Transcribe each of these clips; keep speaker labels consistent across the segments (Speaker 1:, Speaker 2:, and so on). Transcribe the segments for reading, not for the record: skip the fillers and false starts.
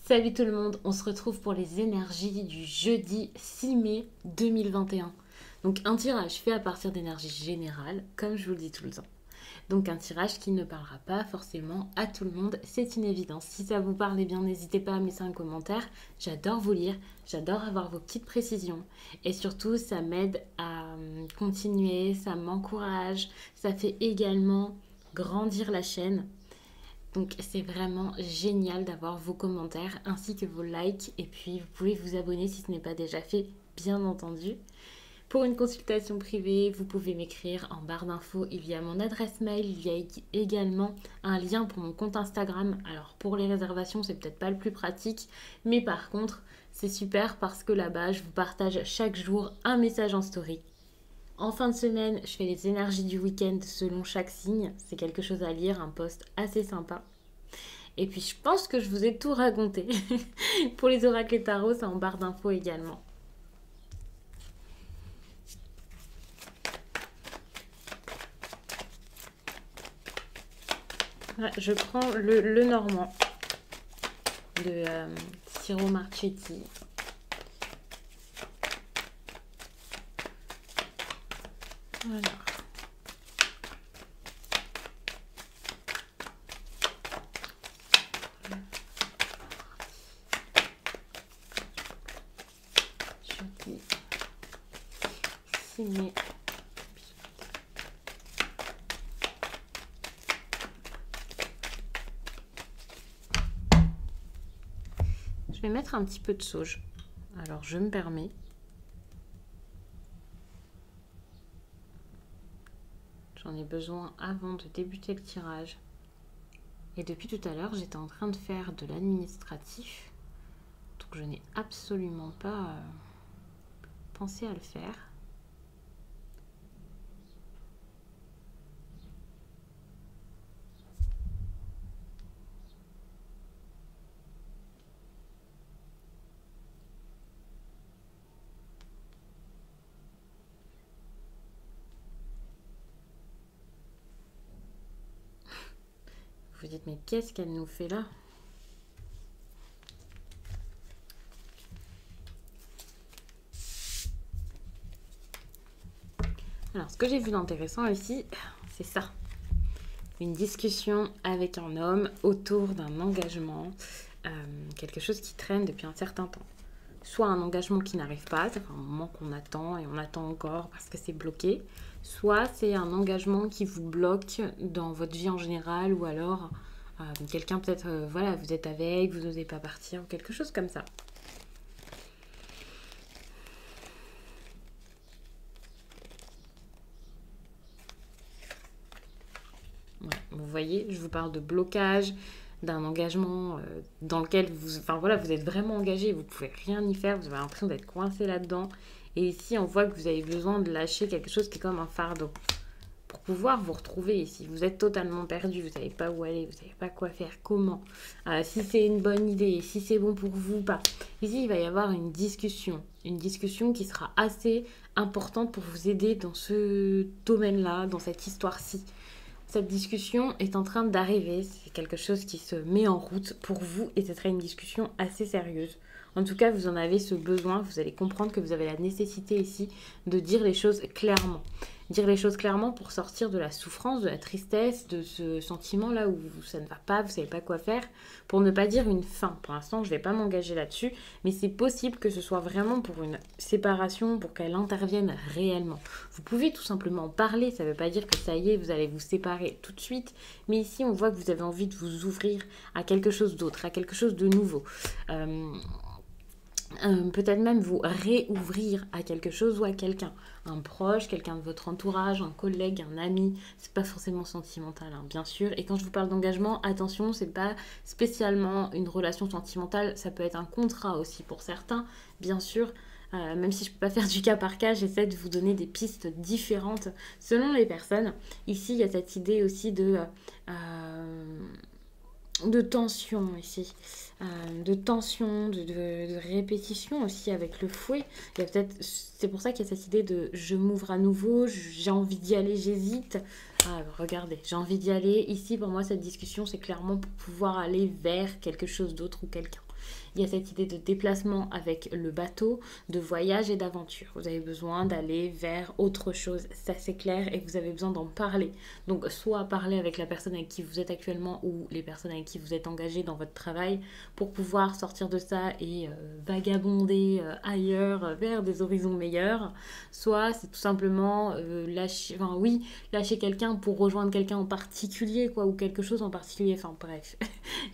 Speaker 1: Salut tout le monde, on se retrouve pour les énergies du jeudi 6 mai 2021. Donc un tirage fait à partir d'énergie générale, comme je vous le dis tout le temps. Donc un tirage qui ne parlera pas forcément à tout le monde, c'est une évidence. Si ça vous parle, eh bien n'hésitez pas à me laisser un commentaire. J'adore vous lire, j'adore avoir vos petites précisions. Et surtout, ça m'aide à continuer, ça m'encourage, ça fait également grandir la chaîne. Donc c'est vraiment génial d'avoir vos commentaires ainsi que vos likes. Et puis vous pouvez vous abonner si ce n'est pas déjà fait, bien entendu. Pour une consultation privée, vous pouvez m'écrire en barre d'infos. Il y a mon adresse mail, il y a également un lien pour mon compte Instagram. Alors pour les réservations, c'est peut-être pas le plus pratique, mais par contre, c'est super parce que là-bas, je vous partage chaque jour un message en story. En fin de semaine, je fais les énergies du week-end selon chaque signe. C'est quelque chose à lire, un post assez sympa. Et puis je pense que je vous ai tout raconté. Pour les oracles et tarot, c'est en barre d'infos également. Ouais, je prends le normand de Ciro Marchetti. Voilà. Jeudi 6 mai. Je vais mettre un petit peu de sauge. Alors je me permets. J'en ai besoin avant de débuter le tirage. Et depuis tout à l'heure, j'étais en train de faire de l'administratif. Donc je n'ai absolument pas pensé à le faire. Vous dites, mais qu'est-ce qu'elle nous fait là? Alors, ce que j'ai vu d'intéressant ici, c'est ça. Une discussion avec un homme autour d'un engagement, quelque chose qui traîne depuis un certain temps. Soit un engagement qui n'arrive pas, ça fait un moment qu'on attend et on attend encore parce que c'est bloqué. Soit c'est un engagement qui vous bloque dans votre vie en général ou alors quelqu'un peut-être, voilà, vous êtes avec, vous n'osez pas partir ou quelque chose comme ça. Ouais, vous voyez, je vous parle de blocage, d'un engagement dans lequel vous, enfin, voilà, vous êtes vraiment engagé, vous ne pouvez rien y faire, vous avez l'impression d'être coincé là-dedans. Et ici, on voit que vous avez besoin de lâcher quelque chose qui est comme un fardeau pour pouvoir vous retrouver ici. Vous êtes totalement perdu, vous ne savez pas où aller, vous ne savez pas quoi faire, comment, si c'est une bonne idée, si c'est bon pour vous ou pas. Ici, il va y avoir une discussion qui sera assez importante pour vous aider dans ce domaine-là, dans cette histoire-ci. Cette discussion est en train d'arriver, c'est quelque chose qui se met en route pour vous et ce sera une discussion assez sérieuse. En tout cas, vous en avez ce besoin, vous allez comprendre que vous avez la nécessité ici de dire les choses clairement. Dire les choses clairement pour sortir de la souffrance, de la tristesse, de ce sentiment-là où ça ne va pas, vous ne savez pas quoi faire, pour ne pas dire une fin. Pour l'instant, je ne vais pas m'engager là-dessus, mais c'est possible que ce soit vraiment pour une séparation, pour qu'elle intervienne réellement. Vous pouvez tout simplement en parler, ça ne veut pas dire que ça y est, vous allez vous séparer tout de suite, mais ici, on voit que vous avez envie de vous ouvrir à quelque chose d'autre, à quelque chose de nouveau. Peut-être même vous réouvrir à quelque chose ou à quelqu'un, un proche, quelqu'un de votre entourage, un collègue, un ami. C'est pas forcément sentimental, hein, bien sûr. Et quand je vous parle d'engagement, attention, c'est pas spécialement une relation sentimentale, ça peut être un contrat aussi pour certains, bien sûr. Même si je peux pas faire du cas par cas, j'essaie de vous donner des pistes différentes selon les personnes. Ici, il y a cette idée aussi de tension ici, de tension, de répétition aussi avec le fouet. Il y a peut-être, c'est pour ça qu'il y a cette idée de je m'ouvre à nouveau, j'ai envie d'y aller, j'hésite. Ah, regardez, j'ai envie d'y aller. Ici, pour moi, cette discussion, c'est clairement pour pouvoir aller vers quelque chose d'autre ou quelqu'un. Il y a cette idée de déplacement avec le bateau, de voyage et d'aventure. Vous avez besoin d'aller vers autre chose, ça c'est clair, et vous avez besoin d'en parler. Donc soit parler avec la personne avec qui vous êtes actuellement ou les personnes avec qui vous êtes engagé dans votre travail pour pouvoir sortir de ça et vagabonder ailleurs vers des horizons meilleurs. Soit c'est tout simplement lâcher, enfin oui, lâcher quelqu'un pour rejoindre quelqu'un en particulier, quoi, ou quelque chose en particulier. Enfin bref,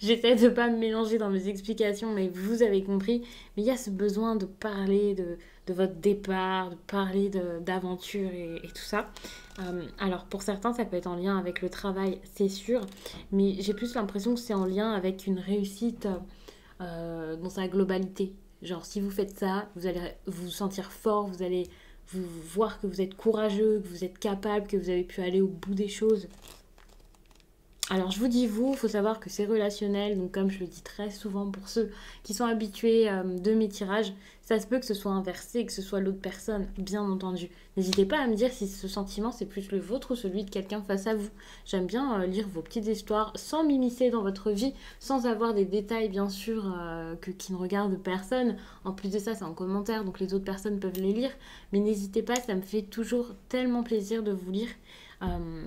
Speaker 1: j'essaie de pas me mélanger dans mes explications, mais vous avez compris. Mais il y a ce besoin de parler de votre départ, de parler d'aventure et tout ça. Alors pour certains, ça peut être en lien avec le travail, c'est sûr, mais j'ai plus l'impression que c'est en lien avec une réussite dans sa globalité. Genre si vous faites ça, vous allez vous sentir fort, vous allez vous voir que vous êtes courageux, que vous êtes capable, que vous avez pu aller au bout des choses. Alors je vous dis vous, il faut savoir que c'est relationnel, donc comme je le dis très souvent pour ceux qui sont habitués de mes tirages, ça se peut que ce soit inversé, que ce soit l'autre personne, bien entendu. N'hésitez pas à me dire si ce sentiment c'est plus le vôtre ou celui de quelqu'un face à vous. J'aime bien lire vos petites histoires sans m'immiscer dans votre vie, sans avoir des détails bien sûr qui ne regardent personne. En plus de ça, c'est en commentaire, donc les autres personnes peuvent les lire. Mais n'hésitez pas, ça me fait toujours tellement plaisir de vous lire.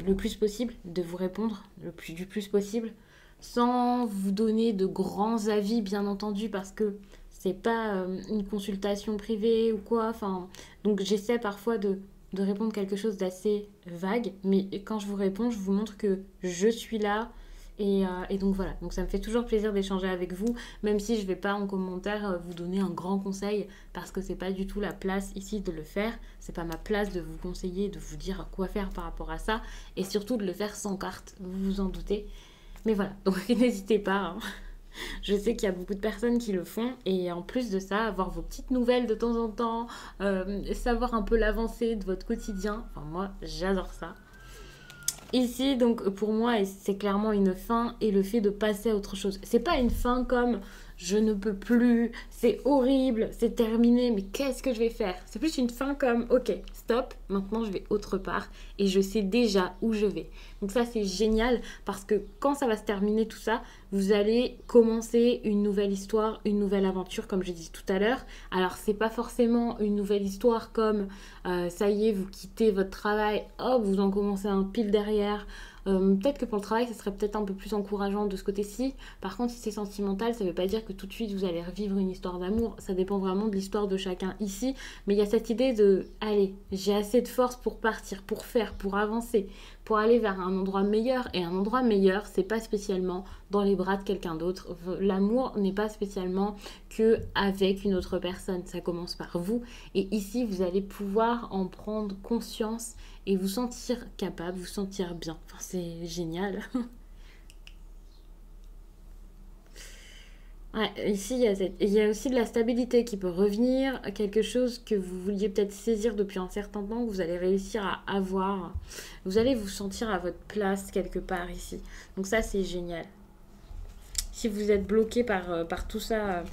Speaker 1: Le plus possible, de vous répondre du plus possible, sans vous donner de grands avis, bien entendu, parce que c'est pas une consultation privée ou quoi. Enfin, donc j'essaie parfois de répondre quelque chose d'assez vague, mais quand je vous réponds, je vous montre que je suis là. Et donc voilà, donc ça me fait toujours plaisir d'échanger avec vous, même si je ne vais pas en commentaire vous donner un grand conseil, parce que c'est pas du tout la place ici de le faire, c'est pas ma place de vous conseiller, de vous dire quoi faire par rapport à ça, et surtout de le faire sans carte, vous vous en doutez. Mais voilà, donc n'hésitez pas, hein. Je sais qu'il y a beaucoup de personnes qui le font, et en plus de ça, avoir vos petites nouvelles de temps en temps, savoir un peu l'avancée de votre quotidien, enfin moi j'adore ça. Ici, donc pour moi, c'est clairement une fin et le fait de passer à autre chose. C'est pas une fin comme je ne peux plus, c'est horrible, c'est terminé, mais qu'est-ce que je vais faire? C'est plus une fin comme ok, stop, maintenant je vais autre part et je sais déjà où je vais. Donc ça c'est génial parce que quand ça va se terminer tout ça, vous allez commencer une nouvelle histoire, une nouvelle aventure comme je disais tout à l'heure. Alors c'est pas forcément une nouvelle histoire comme ça y est, vous quittez votre travail, hop, vous en commencez un pile derrière. Peut-être que pour le travail, ça serait peut-être un peu plus encourageant de ce côté-ci. Par contre, si c'est sentimental, ça ne veut pas dire que tout de suite vous allez revivre une histoire d'amour. Ça dépend vraiment de l'histoire de chacun ici. Mais il y a cette idée de, allez, j'ai assez de force pour partir, pour faire, pour avancer, pour aller vers un endroit meilleur. Et un endroit meilleur, c'est pas spécialement dans les bras de quelqu'un d'autre. L'amour n'est pas spécialement que avec une autre personne. Ça commence par vous. Et ici, vous allez pouvoir en prendre conscience et vous sentir capable, vous sentir bien. Enfin, c'est génial. Ouais, ici, il y a aussi de la stabilité qui peut revenir, quelque chose que vous vouliez peut-être saisir depuis un certain temps, que vous allez réussir à avoir. Vous allez vous sentir à votre place quelque part ici. Donc ça, c'est génial. Si vous êtes bloqué par tout ça,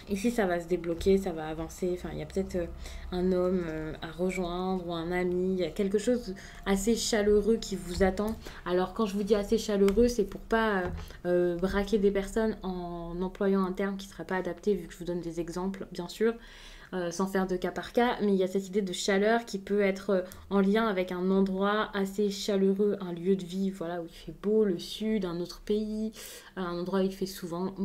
Speaker 1: ici, ça va se débloquer, ça va avancer. Enfin, il y a peut-être un homme à rejoindre ou un ami. Il y a quelque chose assez chaleureux qui vous attend. Alors, quand je vous dis assez chaleureux, c'est pour pas braquer des personnes en employant un terme qui ne serait pas adapté, vu que je vous donne des exemples, bien sûr. Sans faire de cas par cas, mais il y a cette idée de chaleur qui peut être en lien avec un endroit assez chaleureux, un lieu de vie, voilà, où il fait beau, le sud, un autre pays, un endroit où il fait souvent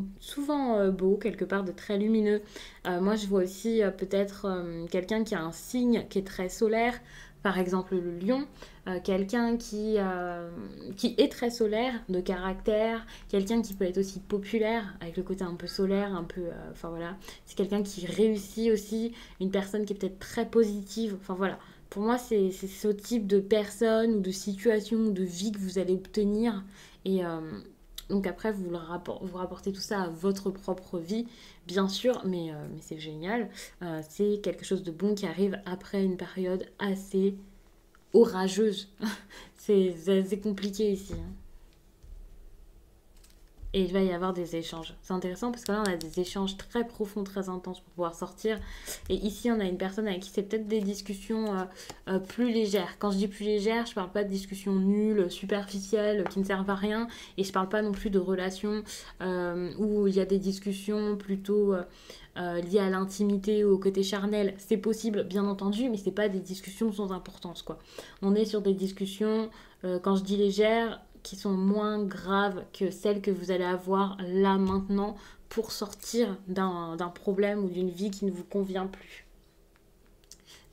Speaker 1: beau, quelque part de très lumineux. Moi, je vois aussi peut-être quelqu'un qui a un signe qui est très solaire, par exemple le lion, qui est très solaire de caractère, quelqu'un qui peut être aussi populaire avec le côté un peu solaire, un peu, enfin voilà, c'est quelqu'un qui réussit aussi, une personne qui est peut-être très positive, enfin voilà. Pour moi, c'est ce type de personne ou de situation ou de vie que vous allez obtenir et donc après, vous rapportez tout ça à votre propre vie, bien sûr, mais c'est génial. C'est quelque chose de bon qui arrive après une période assez orageuse. C'est compliqué ici, hein. et il va y avoir des échanges. C'est intéressant parce que là, on a des échanges très profonds, très intenses pour pouvoir sortir. Et ici, on a une personne avec qui c'est peut-être des discussions plus légères. Quand je dis plus légères, je parle pas de discussions nulles, superficielles, qui ne servent à rien. Et je parle pas non plus de relations où il y a des discussions plutôt liées à l'intimité ou au côté charnel. C'est possible, bien entendu, mais c'est pas des discussions sans importance, quoi. On est sur des discussions, quand je dis légères, qui sont moins graves que celles que vous allez avoir là maintenant pour sortir d'un problème ou d'une vie qui ne vous convient plus.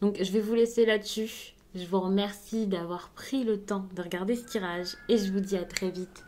Speaker 1: Donc je vais vous laisser là-dessus. Je vous remercie d'avoir pris le temps de regarder ce tirage et je vous dis à très vite.